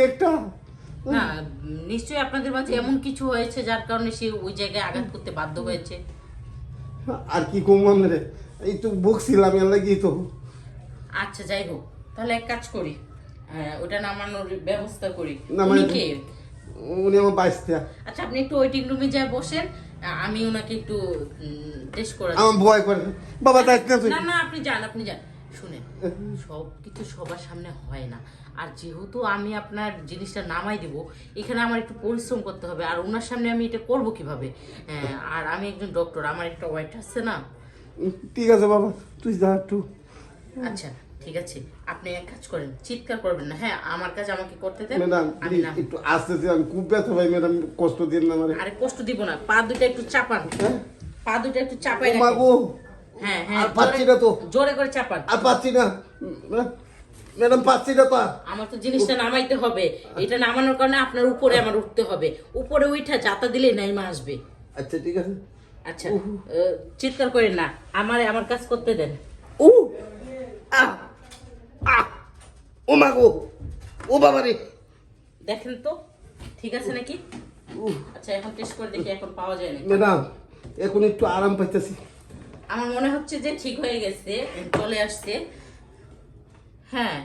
একটা না নিশ্চয়ই আপনাদের মাঝে এমন কিছু হয়েছে যার কারণে সে ওই জায়গায় আঘাত করতে বাধ্য হয়েছে। আর কি কম রে, এই তো বকছিলাম এর লাগি তো। আচ্ছা যাই হোক, তাহলে এক কাজ করি, ওটা নামানোর ব্যবস্থা করি। না, উনি মানে কে? উনি আমার বাইশটা। আচ্ছা আপনি একটু ওয়েটিং রুমে যায় বসেন, আমি ওনাকে একটু টেস্ট করে আমার ভয় করে বাবা, তাই না তুই? না না আপনি যান, আপনি যান। শুনেন, সব কিছু সবার সামনে হয় না, আর যেহেতু আমি আপনার জিনিসটা নামাই দিব, এখানে আমার একটু পরিশ্রম করতে হবে, আর ওনার সামনে আমি এটা করব কিভাবে? আর আমি একজন ডক্টর, আমার একটা ওয়াইট আছে না। ঠিক আছে বাবা, তুই যা একটু। আচ্ছা ঠিক আছে, আপনি এক কাজ করেন, চিৎকার করবেন না, হ্যাঁ আমার কাজ আমাকে করতে দেন। ম্যাডাম আমি প্লিজ না, একটু আস্তে আস্তে, আমি খুব ব্যথা ভাই ম্যাডাম, কষ্ট দিন না আমার। আরে কষ্ট দিব না, পা দুটো একটু চাপান, পা দুটো একটু চাপাই মা রাখেন। গো, হ্যাঁ হ্যাঁ, আর পাচ্ছি না তো। জোরে করে চাপান। আর পাচ্ছি না ম্যাডাম, পাচ্ছি না তো আর। আমার তো জিনিসটা নামাইতে হবে, এটা নামানোর কারণে আপনার উপরে আমার উঠতে হবে, উপরে উঠা যাতা দিলে নাইমা আসবে। আচ্ছা ঠিক আছে। আচ্ছা চিৎকার করেন না, আমার কাজ করতে দেন। ও আ আ ও মা গো, ও বাবা রে। দেখেন তো ঠিক আছে নাকি? আচ্ছা এখন টেস্ট করে দেখি, এখন পাওয়া যায় নাকি। ম্যাডাম এখন একটু আরাম পাইতেছি। আমার মনে হচ্ছে যে ঠিক হয়ে গেছে, চলে আসছে। হ্যাঁ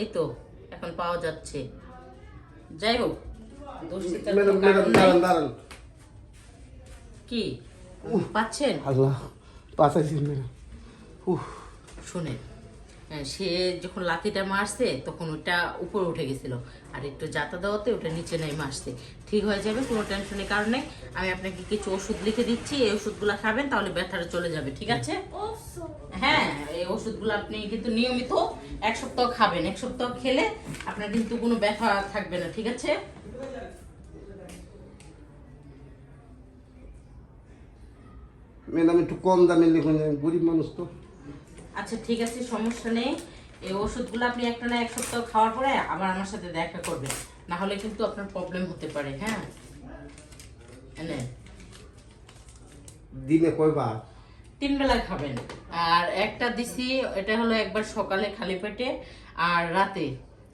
এই তো এখন পাওয়া যাচ্ছে। যাই হোক, দুশ্চিন্তার কোনো ম্যাডাম কারণ ম্যাডাম নেই। দাঁড়ান দাঁড়ান। কি পাচ্ছেন? আল্লাহ, পাঠাইছি ম্যাডাম। শুনে, সে যখন লাথিটা মারছে তখন ওটা উপরে উঠে গেছিল, আর একটু যাতা দেওয়াতে ওটা নিচে নেই মারছে। ঠিক হয়ে যাবে, কোনো টেনশনের কারণে। আমি আপনাকে কিছু ওষুধ লিখে দিচ্ছি, এই ওষুধগুলো খাবেন, তাহলে ব্যথাটা চলে যাবে। ঠিক আছে? হ্যাঁ এই ওষুধগুলো আপনি কিন্তু নিয়মিত 1 সপ্তাহ খাবেন। 1 সপ্তাহ খেলে আপনার কিন্তু কোনো ব্যথা থাকবে না। ঠিক আছে? ম্যাডাম একটু কম দামে লিখুন, গরিব মানুষ তো। আচ্ছা ঠিক আছে, সমস্যা নেই। এই ওষুধগুলো আপনি একটা না 1 সপ্তাহ খাওয়ার পরে আবার আমার সাথে দেখা করবেন, না হলে কিন্তু আপনার প্রবলেম হতে পারে। হ্যাঁ এনে দিনে কয়বার? 3 বেলা খাবেন। আর একটা দিছি, এটা হলো একবার সকালে খালি পেটে, আর রাতে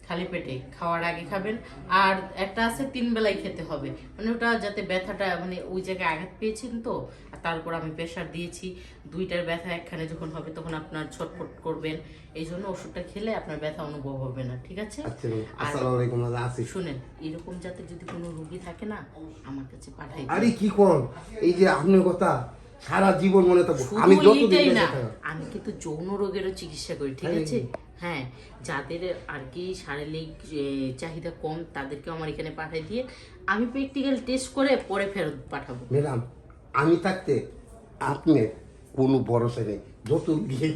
খালি পেটে খাওয়ার আগে খাবেন। আর একটা আছে 3 বেলায় খেতে হবে, মানে ওটা যাতে ব্যথাটা, মানে ওই জায়গায় আঘাত পেয়েছেন তো, আর তারপর আমি প্রেশার দিয়েছি, দুইটার ব্যথা একখানে যখন হবে তখন আপনার ছটফট করবেন, এই জন্য ওষুধটা খেলে আপনার ব্যথা অনুভব হবে না। ঠিক আছে? আচ্ছা আসসালামু আলাইকুম, আসি। শুনেন, এরকম যাতে যদি কোনো রোগী থাকে না, আমার কাছে পাঠাই আরে কি কোন, এই যে আপনার কথা সারা জীবন মনে থাকবো আমি শুধু যতদিন এইটাই বেঁচে না, থাকবো। আমি কিন্তু যৌন রোগেরও চিকিৎসা করি। ঠিক আছে? হ্যাঁ, যাদের আর কি শারীরিক চাহিদা কম তাদেরকেও আমার এখানে পাঠিয়ে দিয়ে আমি প্র্যাকটিক্যাল টেস্ট করে পরে ফেরত পাঠাবো। ম্যাডাম আমি থাকতে আপনি কোনো ভরসা নেই, যত গিয়ে